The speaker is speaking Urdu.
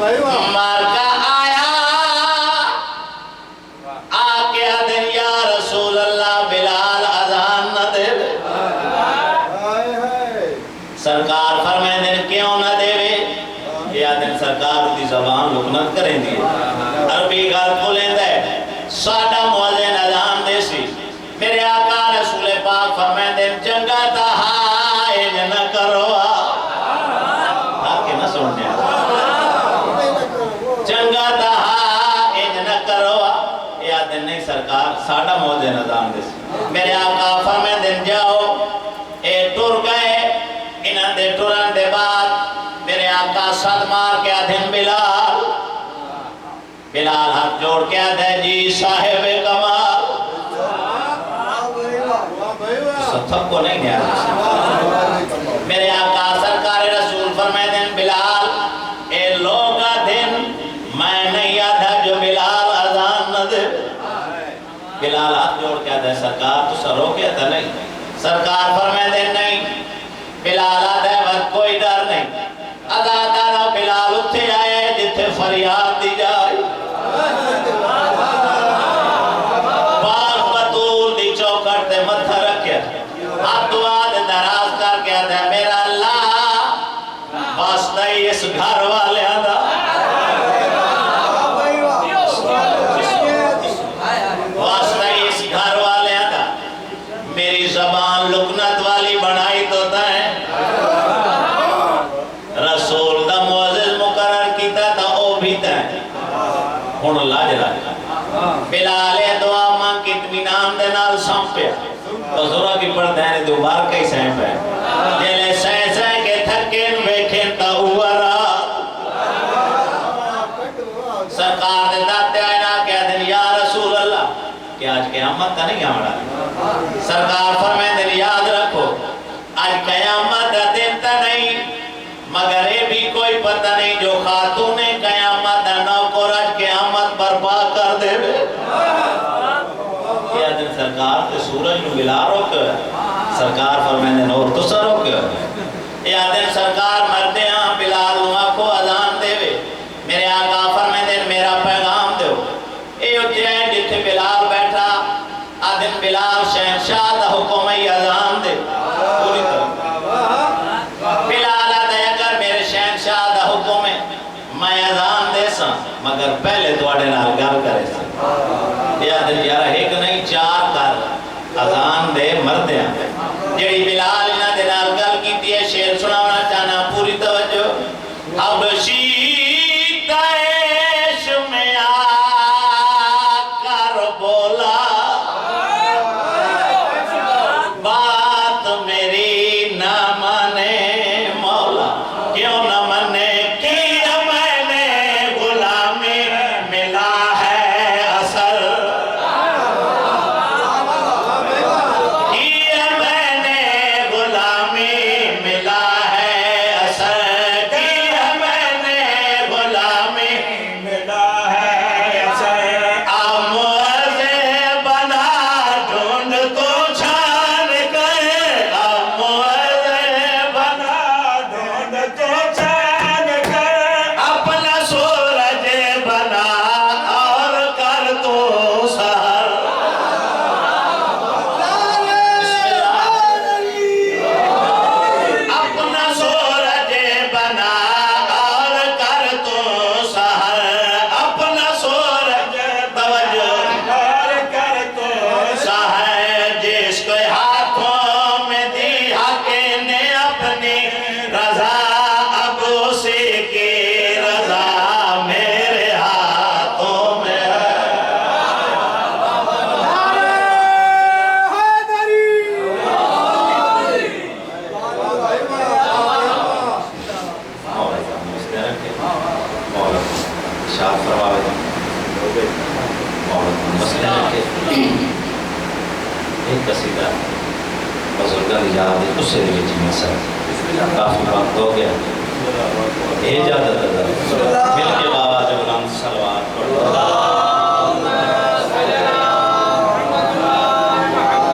مارکا آیا آکے آدھن یا رسول اللہ بلال اذان نہ دے سرکار فرمائے دن کیوں نہ دے یا دن سرکار دی زبان لکنت کریں دی عربی غلط بولیں دے سادہ موازن اذان دے سی میرے آقا رسول پاک فرمائے دن جنگا تا ہائے نہ کرو آکے نہ سننے جنگا تا ہائے نہ کرو یا دن نہیں سرکار سادہ موازن اذان دے سی میرے آقا فرمائے دن جاؤ اے ٹر گئے انہاں دے ٹران دے بعد میرے آقا صد مار کے آدھن بلال بلال ہاتھ جوڑ کے آدھے جی صاحب کمال سب کو نہیں دیا میرے آقا سرکار رسول فرمائے دن بلال اے لوگا دن میں نہیں آدھا جو بلال اذان نہ دے بلال ہاتھ جوڑ کے آدھے سرکار تو سرو کے آدھا نہیں سرکار فرمائے دن نہیں بلال آدھے وقت کوئی ڈر نہیں ادادارہ بلال اتھے آئے جتھے فریاد دی جائے باغ بطول دی چوکٹ دے متھا رکھے ہاتھ دعاد دراز کر کے آدھے میرا اللہ واسطہ اس گھر والے آدھا واسطہ اس گھر والے آدھا میری زبان لکنت والی بنائی تو دائیں رسول دا معزز مقرر کیتا تا او بھی دائیں ہون اللہ جلال بلال دعا ماں کی اطمینان دے نال سانپیا حضورہ کی پڑھ دینے دوبار کئی سینپ ہے جلے سین سین کے تھکین بیکھیں تا ہوا رات سرکار دے داتے آئینا کیا دن یا رسول اللہ کہ آج قیامت تا نہیں آمڑا سرکار فرمائے دن یاد رکھو آج قیامت دا دن تا نہیں مگر یہ بھی کوئی پتہ نہیں جو خاتون قیامت نو کو رج قیامت برپا کر دے یہ دن سرکار کے سورج نو ملا روک سرکار فرمائے دن اور تو سر روک یہ دن سرکار مردے ہاں بلال نو کو اذان دے میرے آقا فرمائے دن میرا پیغام دے اے اجین جتھے بلال بیٹھا آدن بلال شہنشاہ دا حکم ای اذان دے پوری طرح بلال آدھے اگر میرے شہنشاہ دا حکم ہے میں اذان دے سا مگر پہلے تو آڑے نال گل کرے سا یہ آدھے یارہ ایک نہیں چار کر اذان دے مردے آدھے جڑی بلال انہاں دے نال گل کی تیے شیر سناونا چاہنا پوری توجہ حبشی تیش میں آ کر بولا بات میری نہ مانے مولا کیوں نہ مانے کیا میں نے غلامی ملا ہے اثر کیا میں نے غلامی ملا ہے اثر کیا میں نے غلامی ملا ہے اثر آموزے بنا ڈھونڈ کو چھان کر آموزے بنا ڈھونڈ کو چھان کر اپنا سورج بنا اور کر تو سہر اپنا سورج بنا اور کر تو سہر اپنا سورج توجہ اور کر تو سہر جس کو ہاتھوں میں دی حق نے اپنی رضا اب اسی کی رضا میرے ہاتھوں میں ہے شاہ فرماوے مسئلہ ہے کہ ایک قصیدہ بزرگاں دی یاد ہے اس سے وچ مسئلہ کافی وقت ہو گیا اجازت مل کے بابا جبران سلوات پڑھو